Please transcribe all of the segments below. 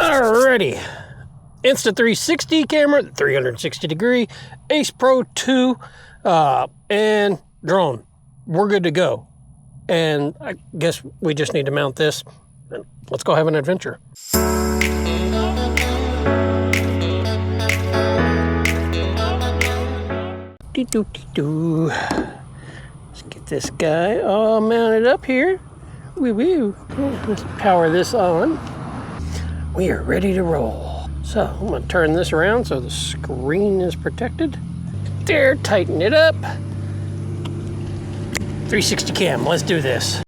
Alrighty, Insta360 camera, 360 degree, Ace Pro 2, and drone. We're good to go. And I guess we just need to mount this. Let's go have an adventure. Let's get this guy all mounted up here. Woo-woo. Let's power this on. We are ready to roll. So I'm gonna turn this around so the screen is protected. There, tighten it up. 360 cam, let's do this.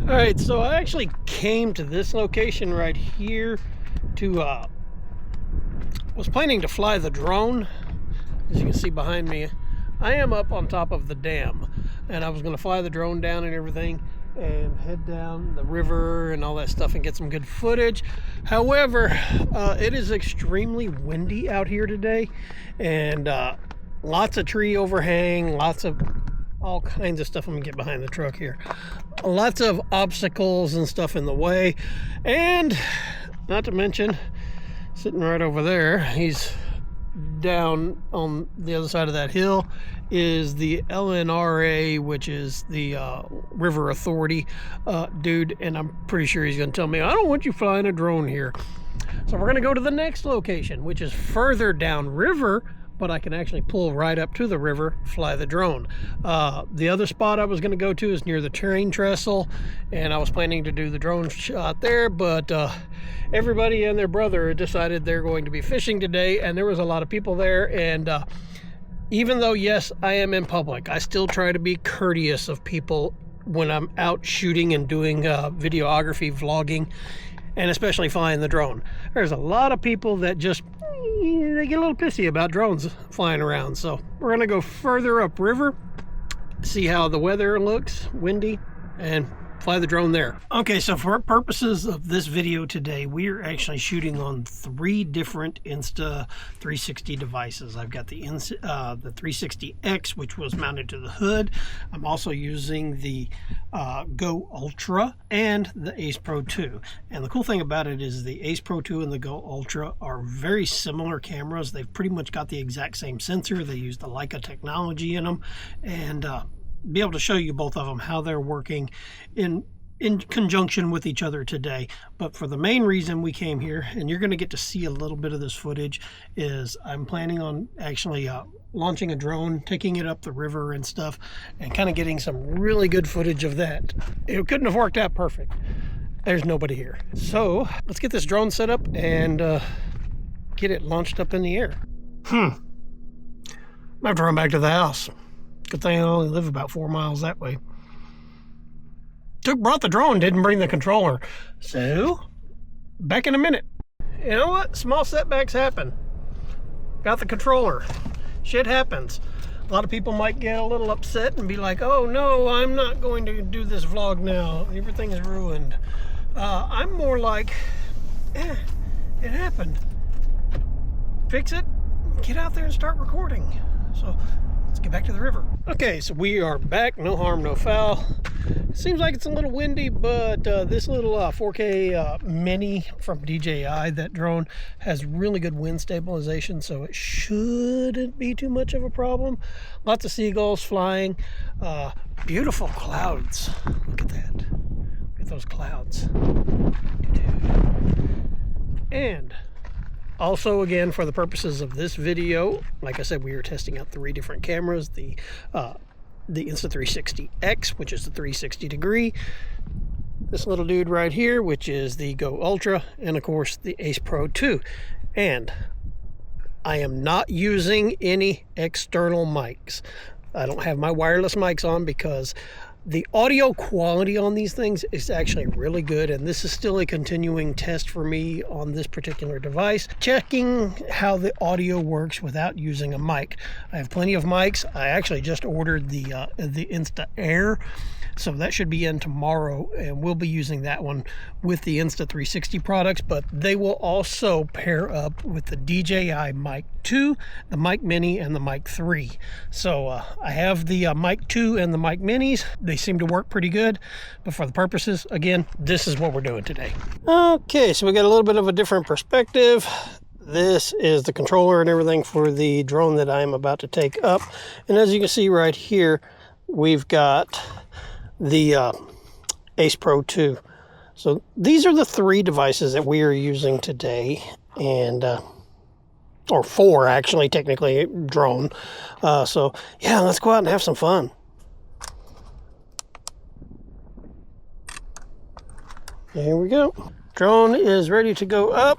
Alright, so I actually came to this location right here to, was planning to fly the drone. As you can see behind me, I am up on top of the dam, and I was going to fly the drone down and everything and head down the river and all that stuff and get some good footage. However, it is extremely windy out here today, and lots of tree overhang, lots of all kinds of stuff. I'm gonna get behind the truck here. Lots of obstacles and stuff in the way, and not to mention, sitting right over there, he's down on the other side of that hill, is the LNRA, which is the River Authority dude, and I'm pretty sure he's gonna tell me, I don't want you flying a drone here. So we're gonna go to the next location, which is further down river, but I can actually pull right up to the river, fly the drone. The other spot I was going to go to is near the train trestle, and I was planning to do the drone shot there, but everybody and their brother decided they're going to be fishing today, and there was a lot of people there, and even though, yes, I am in public, I still try to be courteous of people when I'm out shooting and doing videography, vlogging, and especially flying the drone. There's a lot of people that just, they get a little pissy about drones flying around. So we're gonna go further up river, see how the weather looks, windy, and fly the drone there. Okay, so for purposes of this video today, we are actually shooting on 3 different Insta360 devices. I've got the 360 X, which was mounted to the hood. I'm also using the GO Ultra and the Ace Pro 2. And the cool thing about it is the Ace Pro 2 and the GO Ultra are very similar cameras. They've pretty much got the exact same sensor. They use the Leica technology in them, and be able to show you both of them, how they're working in conjunction with each other today. But for the main reason we came here, and you're going to get to see a little bit of this footage, is I'm planning on actually launching a drone, taking it up the river and stuff, and kind of getting some really good footage of that. It couldn't have worked out perfect. There's nobody here. So let's get this drone set up and get it launched up in the air. I have to run back to the house. Good thing I only live about 4 miles that way. Brought the drone, didn't bring the controller. So, back in a minute. You know what? Small setbacks happen. Got the controller. Shit happens. A lot of people might get a little upset and be like, oh no, I'm not going to do this vlog now. Everything is ruined. I'm more like, it happened. Fix it, get out there and start recording. So, let's get back to the river. Okay, so we are back. No harm, no foul. Seems like it's a little windy, but this little 4K Mini from DJI, that drone, has really good wind stabilization, so it shouldn't be too much of a problem. Lots of seagulls flying. Beautiful clouds. Look at that. Look at those clouds. And also, again, for the purposes of this video, like I said, we are testing out 3 different cameras. The Insta360 X, which is the 360 degree. This little dude right here, which is the GO Ultra. And, of course, the Ace Pro 2. And I am not using any external mics. I don't have my wireless mics on because the audio quality on these things is actually really good, and this is still a continuing test for me on this particular device, checking how the audio works without using a mic. I have plenty of mics. I actually just ordered the Insta Air, so that should be in tomorrow, and we'll be using that one with the Insta360 products, but they will also pair up with the DJI Mic 2, the Mic Mini, and the Mic 3. So I have the Mic 2 and the Mic Minis. They seem to work pretty good, but for the purposes, again, this is what we're doing today. Okay, so we got a little bit of a different perspective. This is the controller and everything for the drone that I am about to take up. And as you can see right here, we've got the Ace Pro 2. So these are the 3 devices that we are using today, and or 4 actually, technically, drone. So yeah, let's go out and have some fun. Here we go. Drone is ready to go up.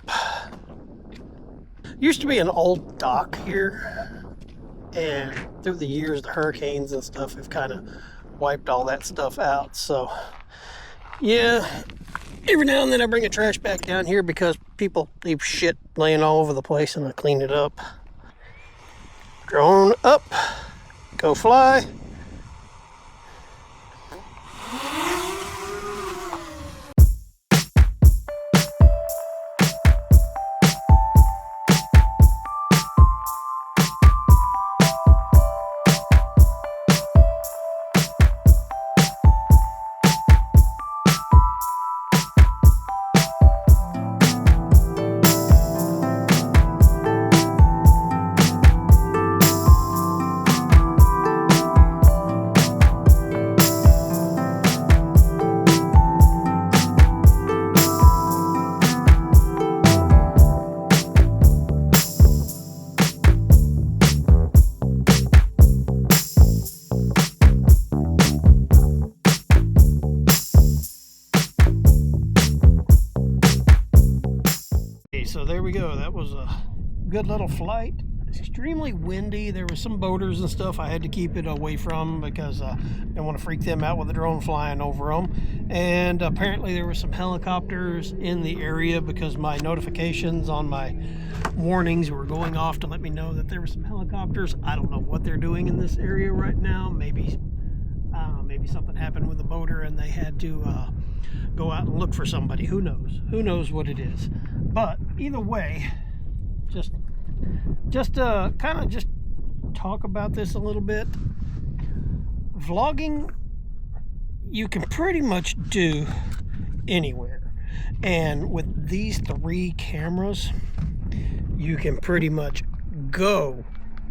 Used to be an old dock here, and through the years, the hurricanes and stuff have kind of wiped all that stuff out. So yeah, every now and then I bring a trash bag down here because people leave shit laying all over the place, and I clean it up. Drone up, go fly. So there we go. That was a good little flight. It's extremely windy. There was some boaters and stuff I had to keep it away from because I didn't want to freak them out with the drone flying over them. And apparently there were some helicopters in the area because my notifications on my warnings were going off to let me know that there were some helicopters. I don't know what they're doing in this area right now. Maybe something happened with the boater and they had to go out and look for somebody. Who knows? Who knows what it is? But either way, just kind of just talk about this a little bit. Vlogging, you can pretty much do anywhere, and with these 3 cameras, you can pretty much go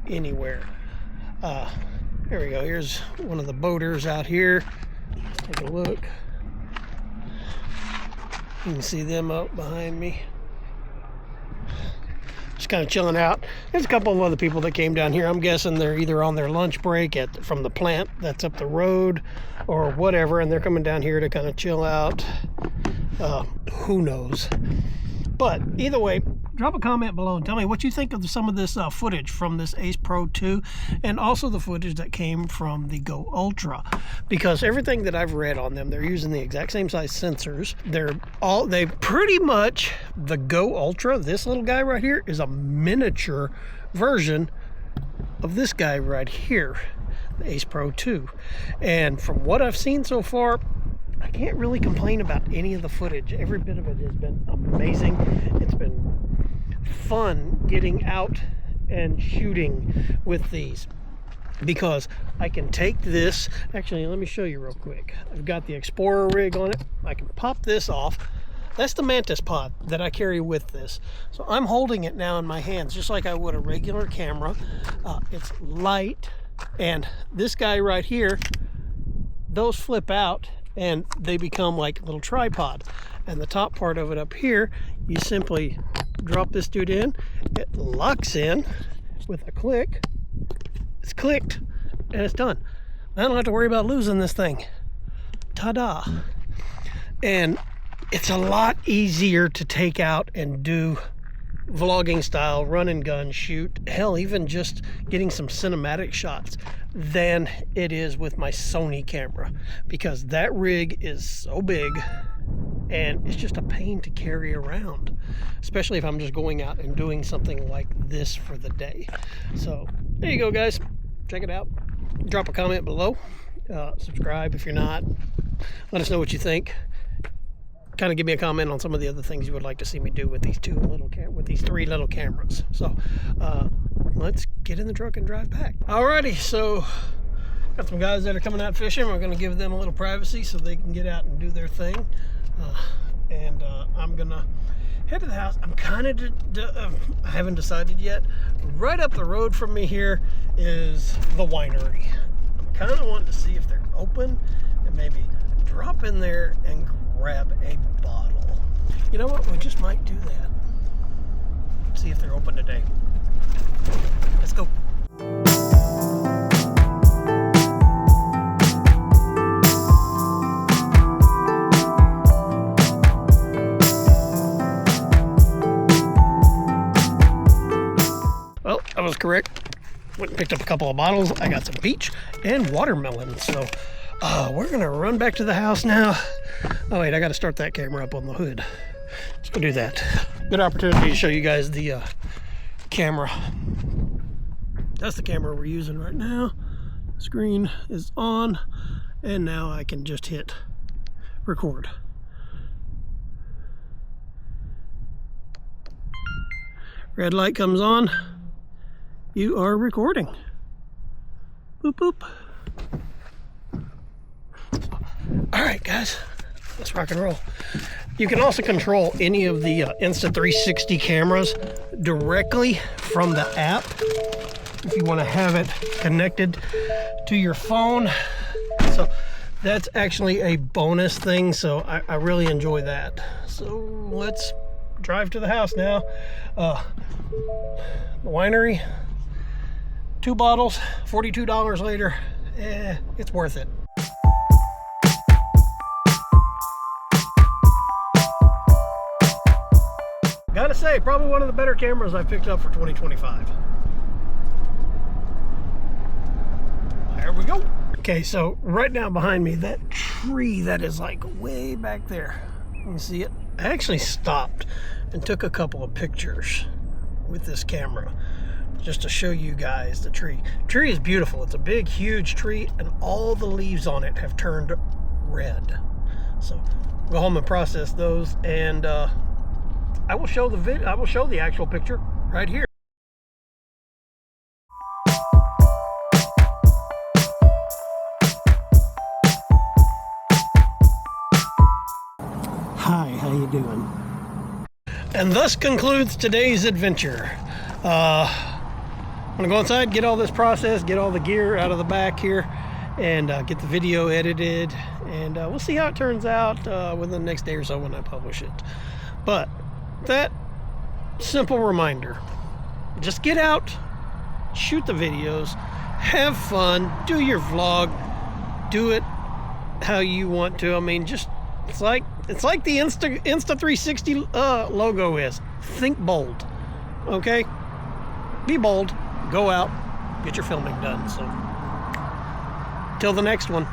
anywhere. Here we go. Here's one of the boaters out here. Take a look. You can see them up behind me. Just kind of chilling out. There's a couple of other people that came down here. I'm guessing they're either on their lunch break from the plant that's up the road or whatever, and they're coming down here to kind of chill out. Who knows? But either way, drop a comment below and tell me what you think of some of this footage from this Ace Pro 2 and also the footage that came from the GO Ultra, because everything that I've read on them, they're using the exact same size sensors. They pretty much, the GO Ultra, this little guy right here, is a miniature version of this guy right here, the Ace Pro 2. And from what I've seen so far, I can't really complain about any of the footage. Every bit of it has been amazing. It's been fun getting out and shooting with these because I can take this. Actually, let me show you real quick. I've got the Explorer rig on it. I can pop this off. That's the Mantis pod that I carry with this. So I'm holding it now in my hands just like I would a regular camera. It's light, and this guy right here, those flip out and they become like a little tripod. And the top part of it up here, you simply drop this dude in, it locks in with a click. It's clicked and it's done. I don't have to worry about losing this thing. Ta-da. And it's a lot easier to take out and do vlogging style, run and gun shoot. Hell, even just getting some cinematic shots. than it is with my Sony camera, because that rig is so big and it's just a pain to carry around, especially if I'm just going out and doing something like this for the day. So there you go, guys. Check it out. Drop a comment below. Subscribe if you're not. Let us know what you think. Kind of give me a comment on some of the other things you would like to see me do with these three little cameras. So let's get in the truck and drive back. Alrighty, so got some guys that are coming out fishing. We're going to give them a little privacy so they can get out and do their thing. I'm gonna head to the house. I'm kind of I haven't decided yet. Right up the road from me here is the winery. I'm kind of wanting to see if they're open and maybe drop in there and grab a bottle. You know what? We just might do that. See if they're open today. Let's go. Well, I was correct. Went and picked up a couple of bottles. I got some peach and watermelon. So we're gonna run back to the house now. Oh wait, I gotta start that camera up on the hood. Let's go do that. Good opportunity to show you guys the camera. That's the camera we're using right now. Screen is on, and now I can just hit record. Red light comes on. You are recording. Boop, boop. All right, guys, let's rock and roll. You can also control any of the Insta360 cameras directly from the app if you want to have it connected to your phone. So that's actually a bonus thing, so I really enjoy that. So let's drive to the house now. The winery, 2 bottles, $42 later. It's worth it. Gotta say, probably one of the better cameras I've picked up for 2025. There we go. Okay, so right now behind me, that tree that is like way back there, you can see it. I actually stopped and took a couple of pictures with this camera just to show you guys the tree. The tree is beautiful. It's a big, huge tree, and all the leaves on it have turned red. So go home and process those, and I will show the actual picture right here. Hi, how you doing? And thus concludes today's adventure. I'm gonna go inside, get all this processed, get all the gear out of the back here, and get the video edited, and we'll see how it turns out within the next day or so when I publish it. But that simple reminder, just get out, shoot the videos, have fun, do your vlog, do it how you want to. I mean, just it's like the Insta360 logo is. Think bold, okay? Be bold, go out, get your filming done. So till the next one.